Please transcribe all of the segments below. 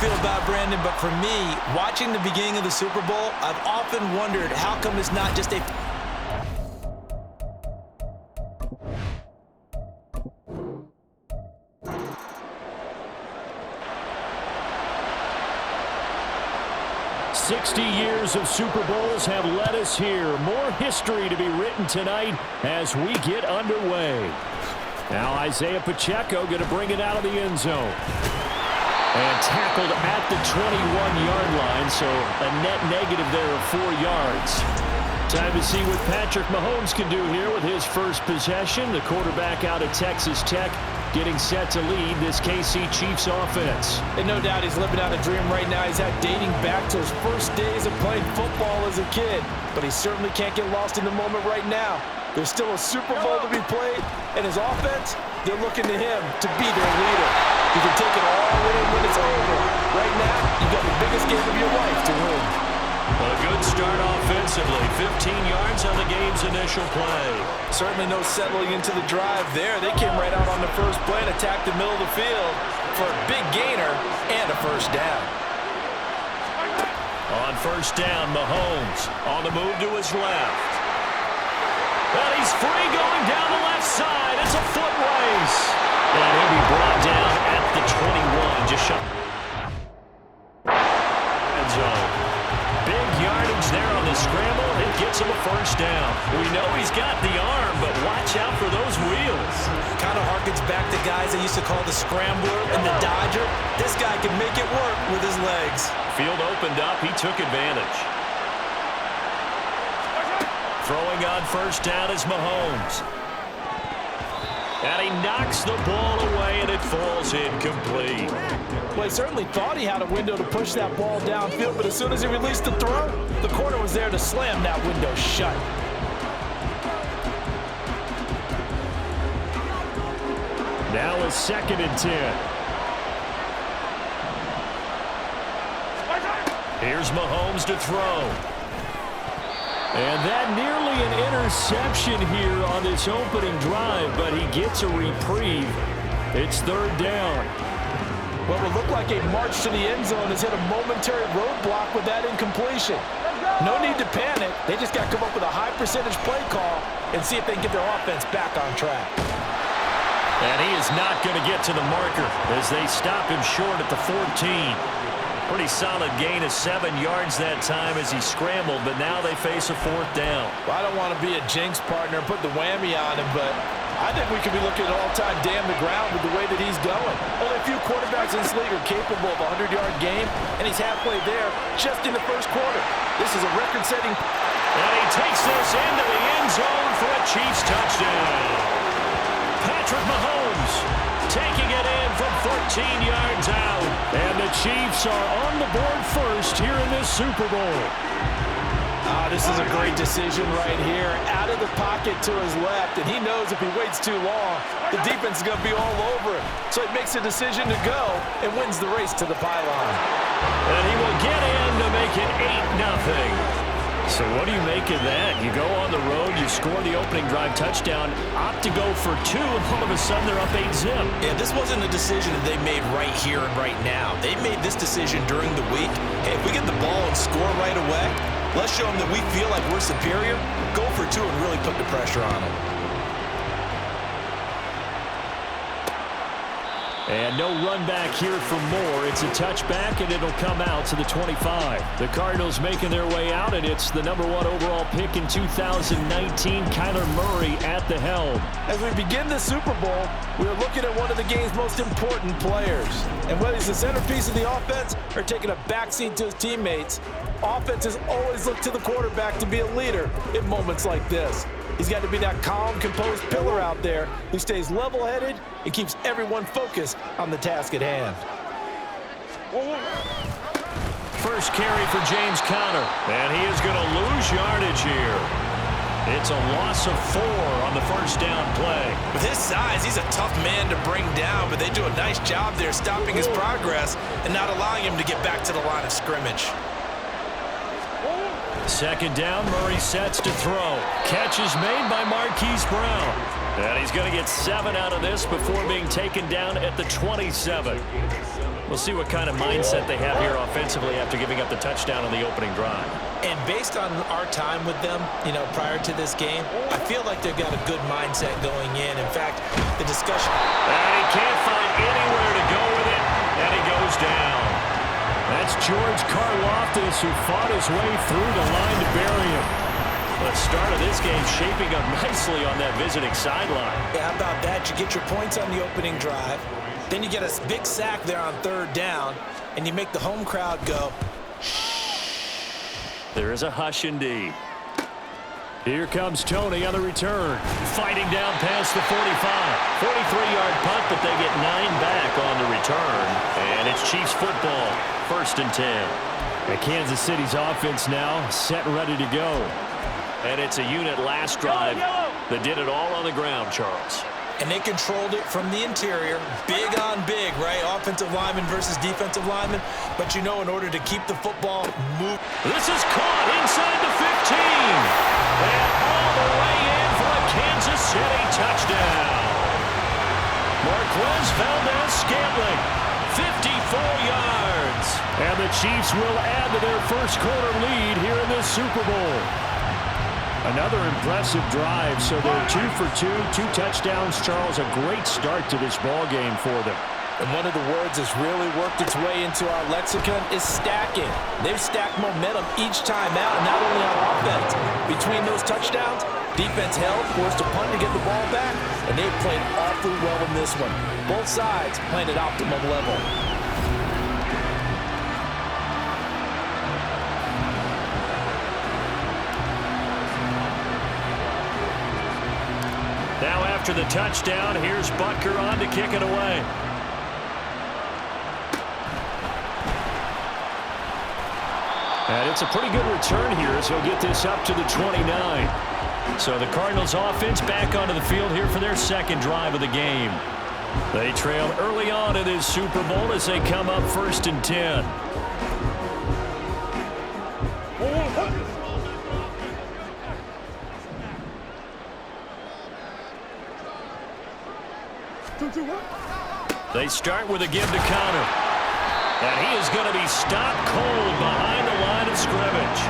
feel about Brandon, but for me, watching the beginning of the Super Bowl, I've often wondered how come it's not just a... "60 years of Super Bowls have led us here. More history to be written tonight as we get underway." Now Isaiah Pacheco going to bring it out of the end zone. And tackled at the 21-yard line, so a net negative there of 4 yards. Time to see what Patrick Mahomes can do here with his first possession. The quarterback out of Texas Tech getting set to lead this KC Chiefs offense. And no doubt he's living out a dream right now. He's had dating back to his first days of playing football as a kid. But he certainly can't get lost in the moment right now. There's still a Super Bowl to be played, and his offense, they're looking to him to be their leader. He can take it all in when it's over. Right now, you've got the biggest game of your life to win. A good start offensively. 15 yards on the game's initial play. Certainly no settling into the drive there. They came right out on the first play and attacked the middle of the field for a big gainer and a first down. On first down, Mahomes on the move to his left. Well, he's free going down the left side. It's a foot race. And he'll be brought down at the 21. Just shot. End zone. Big yardage there on the scramble. It gets him a first down. We know he's got the arm, but watch out for those wheels. Kind of harkens back to guys they used to call the scrambler and the dodger. This guy can make it work with his legs. Field opened up. He took advantage. Throwing on first down is Mahomes. And he knocks the ball away, and it falls incomplete. Well, he certainly thought he had a window to push that ball downfield, but as soon as he released the throw, the corner was there to slam that window shut. Now it's 2nd and 10. Here's Mahomes to throw. And that nearly an interception here on this opening drive, but he gets a reprieve. It's 3rd down. What would look like a march to the end zone has hit a momentary roadblock with that incompletion. No need to panic. They just got to come up with a high percentage play call and see if they can get their offense back on track. And he is not going to get to the marker as they stop him short at the 14. Pretty solid gain of 7 yards that time as he scrambled, but now they face a 4th down. Well, I don't want to be a jinx partner and put the whammy on him, but I think we could be looking at all-time damn the ground with the way that he's going. Only a few quarterbacks in this league are capable of a 100-yard game, and he's halfway there just in the first quarter. This is a record-setting... And he takes this into the end zone for a Chiefs touchdown. Patrick Mahomes taking it in from 14 yards out. And the Chiefs are on the board first here in this Super Bowl. This is a great decision right here. Out of the pocket to his left, and he knows if he waits too long, the defense is going to be all over him. So he makes a decision to go and wins the race to the pylon. And he will get in to make it 8-0. So what do you make of that? You go on the road, you score the opening drive touchdown, opt to go for 2, and all of a sudden they're up 8-0. Yeah, this wasn't a decision that they made right here and right now. They made this decision during the week. Hey, if we get the ball and score right away, let's show them that we feel like we're superior. Go for 2 and really put the pressure on them. And no run back here for Moore. It's a touchback, and it'll come out to the 25. The Cardinals making their way out, and it's the #1 overall pick in 2019, Kyler Murray at the helm. As we begin the Super Bowl, we're looking at one of the game's most important players. And whether he's the centerpiece of the offense or taking a backseat to his teammates, offenses always look to the quarterback to be a leader in moments like this. He's got to be that calm, composed pillar out there who stays level-headed and keeps everyone focused on the task at hand. First carry for James Conner, and he is going to lose yardage here. It's a loss of 4 on the first down play. With his size, he's a tough man to bring down, but they do a nice job there stopping his progress and not allowing him to get back to the line of scrimmage. Second down, Murray sets to throw. Catch is made by Marquise Brown. And he's going to get 7 out of this before being taken down at the 27. We'll see what kind of mindset they have here offensively after giving up the touchdown on the opening drive. And based on our time with them, prior to this game, I feel like they've got a good mindset going in. In fact, the discussion... And he can't find anywhere to go with it, and he goes down. That's George Karlaftis, who fought his way through the line to bury him. The start of this game shaping up nicely on that visiting sideline. Yeah, how about that? You get your points on the opening drive. Then you get a big sack there on third down, and you make the home crowd go, there is a hush indeed. Here comes Tony on the return. Fighting down past the 45. 43-yard punt, but they get 9 back on the return. And it's Chiefs football, 1st and 10. And Kansas City's offense now set and ready to go. And it's a unit last drive that did it all on the ground, Charles. And they controlled it from the interior, big on big, right? Offensive lineman versus defensive lineman. But in order to keep the football moving. This is caught inside the 15. And all the way in for a Kansas City touchdown. Marquez Valdez-Scantling, 54 yards. And the Chiefs will add to their first quarter lead here in this Super Bowl. Another impressive drive, so they're 2 for 2, 2 touchdowns. Charles, a great start to this ball game for them. And one of the words that's really worked its way into our lexicon is stacking. They've stacked momentum each time out, not only on offense. Between those touchdowns, defense held, forced a punt to get the ball back, and they played awfully well in this one. Both sides playing at optimum level. Now after the touchdown, here's Butker on to kick it away. And it's a pretty good return here as he'll get this up to the 29. So the Cardinals offense back onto the field here for their second drive of the game. They trail early on in this Super Bowl as they come up 1st and 10. They start with a give to Conner. And he is going to be stopped cold behind the line of scrimmage.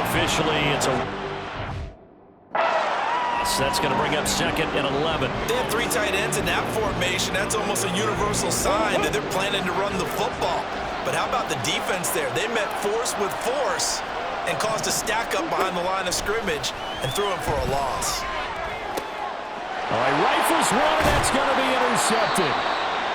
Officially, it's a... That's going to bring up 2nd and 11. They have 3 tight ends in that formation. That's almost a universal sign that they're planning to run the football. But how about the defense there? They met force with force and caused a stack up behind the line of scrimmage and threw him for a loss. All right, rifles one, that's going to be intercepted.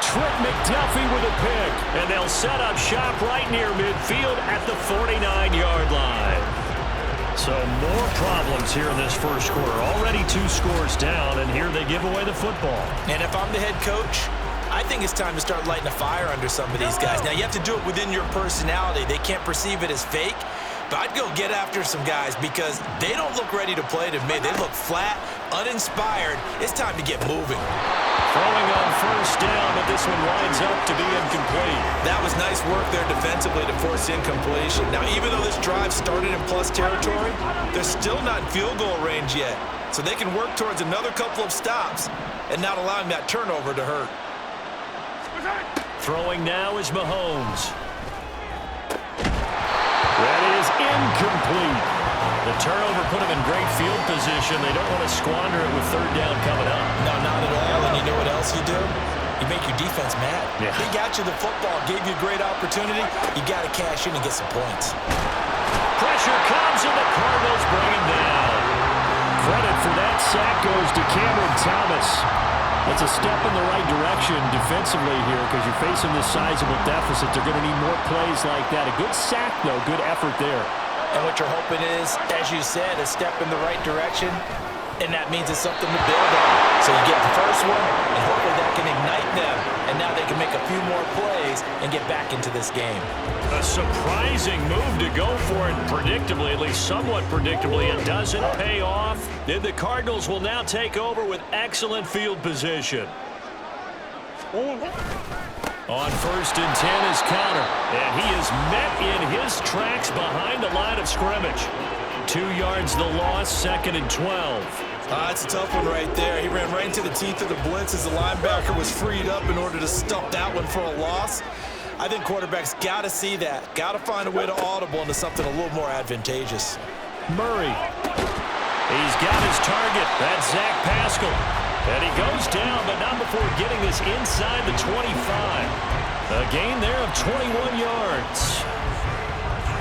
Trent McDuffie with a pick, and they'll set up shop right near midfield at the 49-yard line. So more problems here in this first quarter. Already 2 scores down, and here they give away the football. And if I'm the head coach, I think it's time to start lighting a fire under some of these guys. Now, you have to do it within your personality. They can't perceive it as fake. But I'd go get after some guys because they don't look ready to play to me. They look flat, uninspired. It's time to get moving. Throwing on 1st down, but this one winds up to be incomplete. That was nice work there defensively to force incompletion. Now, even though this drive started in plus territory, they're still not in field goal range yet. So they can work towards another couple of stops and not allowing that turnover to hurt. Throwing now is Mahomes. That is incomplete. The turnover put them in great field position. They don't want to squander it with 3rd down coming up. No, not at all. And you know what else you do? You make your defense mad. Yeah. He got you the football, gave you a great opportunity. You got to cash in and get some points. Pressure comes, and the Cardinals bring him down. Credit for that sack goes to Cameron Thomas. That's a step in the right direction defensively here because you're facing this sizable deficit. They're going to need more plays like that. A good sack, though. Good effort there. And what you're hoping is, as you said, a step in the right direction, and that means it's something to build on. So you get the first one, and hopefully that can ignite them, and now they can make a few more plays and get back into this game. A surprising move to go for it predictably, at least somewhat predictably. It doesn't pay off. Then the Cardinals will now take over with excellent field position. On 1st and 10 is Conner, and he is met in his tracks behind the line of scrimmage. 2 yards the loss, 2nd and 12. That's a tough one right there. He ran right into the teeth of the blitz as the linebacker was freed up in order to stuff that one for a loss. I think quarterbacks got to see that. Got to find a way to audible into something a little more advantageous. Murray. He's got his target. That's Zach Pascal. And he goes down, but not before getting this inside the 25. A gain there of 21 yards.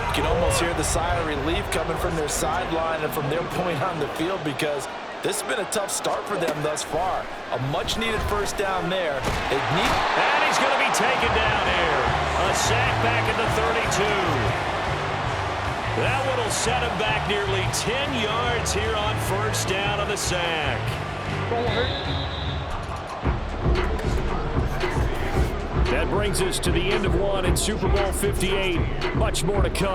You can almost hear the sigh of relief coming from their sideline and from their point on the field, because this has been a tough start for them thus far. A much-needed first down there. And he's going to be taken down here. A sack back at the 32. That one will set him back nearly 10 yards here on first down on the sack. That brings us to the end of one in Super Bowl 58. Much more to come.